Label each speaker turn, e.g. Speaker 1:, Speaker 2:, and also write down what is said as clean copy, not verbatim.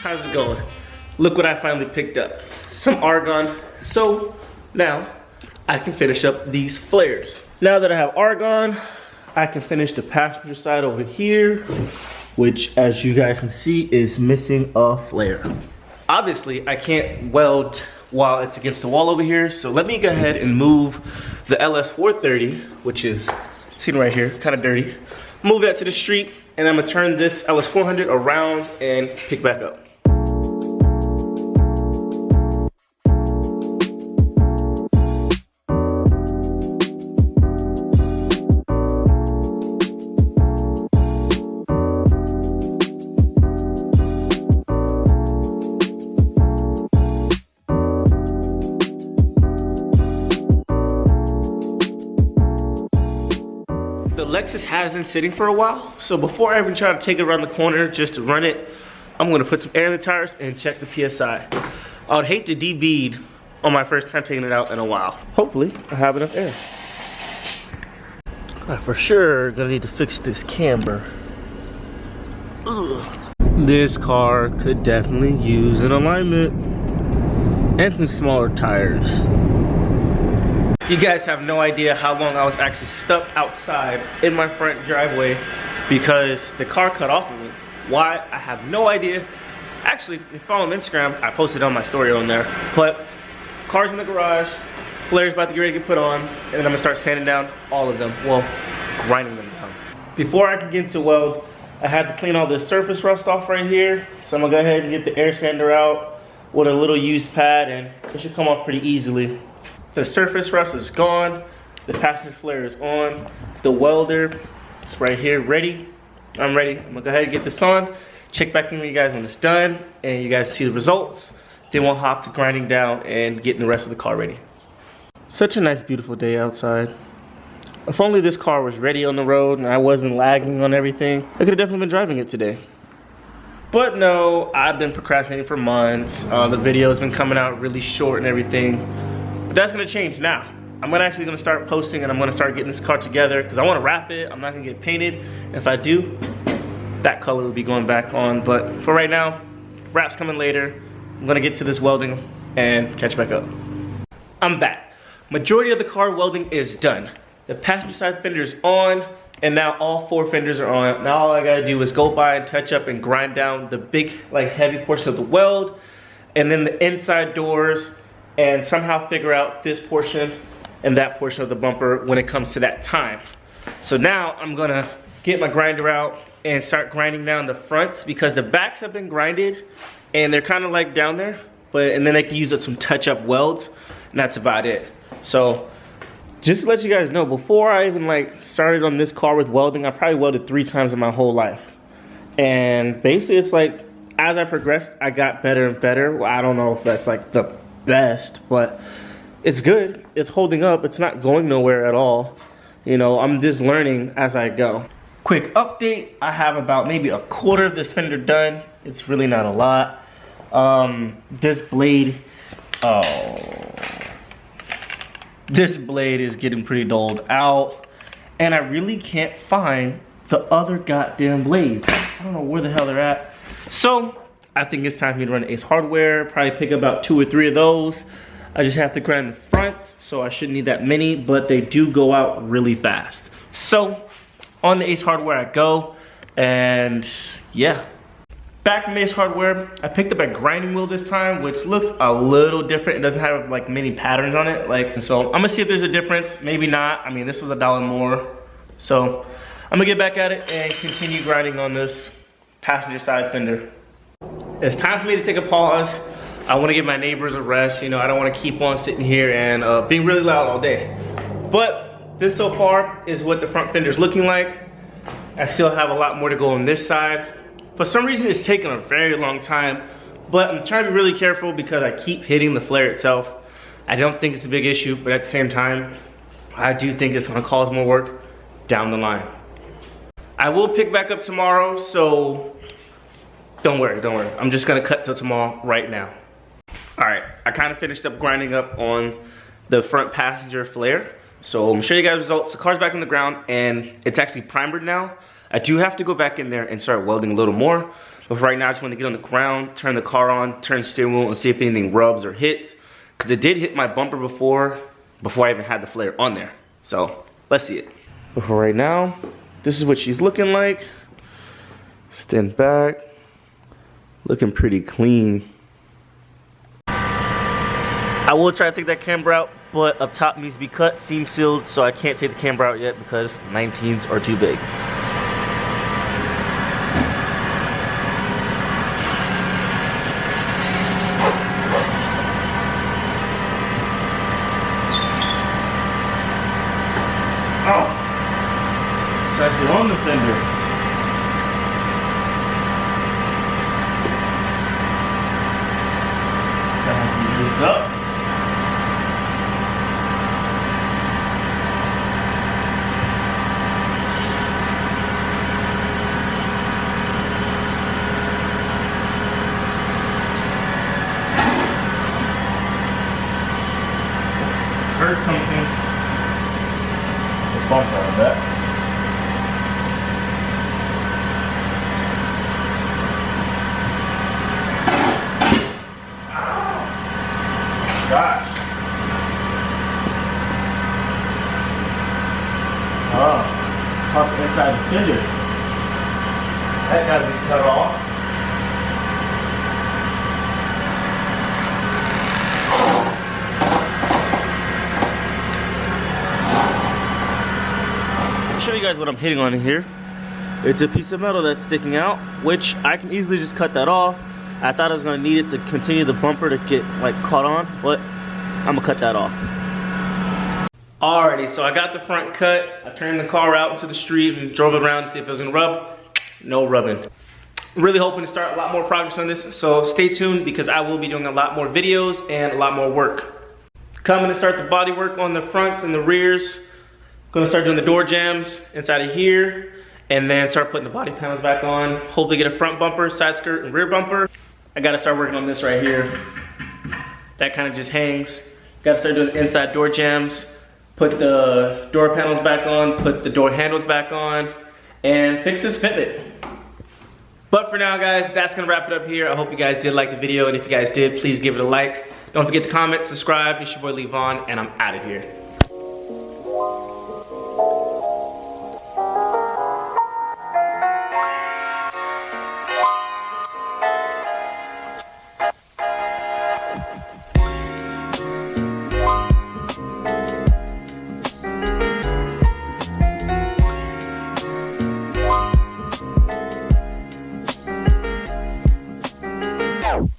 Speaker 1: how's it going? Look what I finally picked up. Some argon. So now I can finish up these flares. Now that I have argon, I can finish the passenger side over here, which as you guys can see is missing a flare. Obviously I can't weld while it's against the wall over here, so let me go ahead and move the LS400, which is seen right here, kind of dirty. Move that to the street, and I'm gonna turn this LS400 around and pick back up. The Lexus has been sitting for a while, so before I even try to take it around the corner just to run it, I'm gonna put some air in the tires and check the PSI. I would hate to de-bead on my first time taking it out in a while. Hopefully, I have enough air. I for sure gonna need to fix this camber. Ugh. This car could definitely use an alignment and some smaller tires. You guys have no idea how long I was actually stuck outside in my front driveway because the car cut off of me. Why? I have no idea. Actually, if you follow me on Instagram, I posted on my story on there. But cars in the garage, flares about to get ready to get put on, and then I'm gonna start sanding down all of them. Well, grinding them down. Before I can get into weld, I had to clean all this surface rust off right here. So I'm gonna go ahead and get the air sander out with a little used pad, and it should come off pretty easily. The surface rust is gone. The passenger flare is on. The welder is right here, ready. I'm ready. I'm gonna go ahead and get this on. Check back in with you guys when it's done, and you guys see the results. Then we'll hop to grinding down and getting the rest of the car ready. Such a nice, beautiful day outside. If only this car was ready on the road and I wasn't lagging on everything, I could have definitely been driving it today. But no, I've been procrastinating for months. The video has been coming out really short and everything. But that's gonna change now. I'm actually gonna start posting, and I'm gonna start getting this car together because I wanna wrap it. I'm not gonna get painted. If I do, that color will be going back on. But for right now, wrap's coming later. I'm gonna get to this welding and catch back up. I'm back. Majority of the car welding is done. The passenger side fender is on, and now all 4 fenders are on. Now all I gotta do is go by and touch up and grind down the big, like heavy portion of the weld, and then the inside doors, and somehow figure out this portion and that portion of the bumper when it comes to that time. So now I'm gonna get my grinder out and start grinding down the fronts because the backs have been grinded and they're kind of like down there, and then I can use some touch-up welds, and that's about it. So just to let you guys know, before I even like started on this car with welding, I probably welded 3 times in my whole life. And basically it's like, as I progressed, I got better and better. Well, I don't know if that's like the best, but it's good. It's holding up. It's not going nowhere at all. You know, I'm just learning as I go. Quick update, I have about maybe a quarter of this fender done. It's really not a lot. This blade is getting pretty dulled out, and I really can't find the other goddamn blades. I don't know where the hell they're at. So I think it's time for me to run Ace Hardware, probably pick up about 2 or 3 of those. I just have to grind the fronts, so I shouldn't need that many, but they do go out really fast. So on the Ace Hardware I go, and yeah. Back from Ace Hardware, I picked up a grinding wheel this time, which looks a little different. It doesn't have like many patterns on it. So I'm gonna see if there's a difference, maybe not. I mean, this was $1 more. So I'm gonna get back at it and continue grinding on this passenger side fender. It's time for me to take a pause. I want to give my neighbors a rest. You know, I don't want to keep on sitting here and being really loud all day. But this so far is what the front fender is looking like. I still have a lot more to go on this side. For some reason, it's taken a very long time, but I'm trying to be really careful because I keep hitting the flare itself. I don't think it's a big issue, but at the same time, I do think it's going to cause more work down the line. I will pick back up tomorrow, so don't worry. I'm just gonna cut till tomorrow right now. All right, I kind of finished up grinding up on the front passenger flare. So I'm gonna show you guys results. The car's back on the ground and it's actually primered now. I do have to go back in there and start welding a little more, But right now I just want to get on the ground, turn the car on, turn the steering wheel, and see if anything rubs or hits. Because it did hit my bumper before I even had the flare on there. So let's see it. But for right now, this is what she's looking like. Stand back. Looking pretty clean. I will try to take that camber out, but up top needs to be cut, seam sealed, so I can't take the camber out yet because 19s are too big. Oh, it's actually on the fender. So I have to use it up. Heard something. The bumper, I bet. Gosh. Oh, caught the inside the fender. That gotta be cut off. Show you guys what I'm hitting on here. It's a piece of metal that's sticking out, which I can easily just cut that off. I thought I was gonna need it to continue the bumper to get like caught on, but I'm gonna cut that off. Alrighty, so I got the front cut. I turned the car out into the street and drove it around to see if it was gonna rub. No rubbing. Really hoping to start a lot more progress on this, so stay tuned because I will be doing a lot more videos and a lot more work. Coming to start the body work on the fronts and the rears. Gonna start doing the door jambs inside of here and then start putting the body panels back on. Hopefully get a front bumper, side skirt, and rear bumper. I gotta start working on this right here. That kind of just hangs. Gotta start doing the inside door jambs, put the door panels back on, put the door handles back on, and fix this fitment. But for now guys, that's gonna wrap it up here. I hope you guys did like the video, and if you guys did, please give it a like. Don't forget to comment, subscribe. It's your boy Levon, and I'm out of here. Go.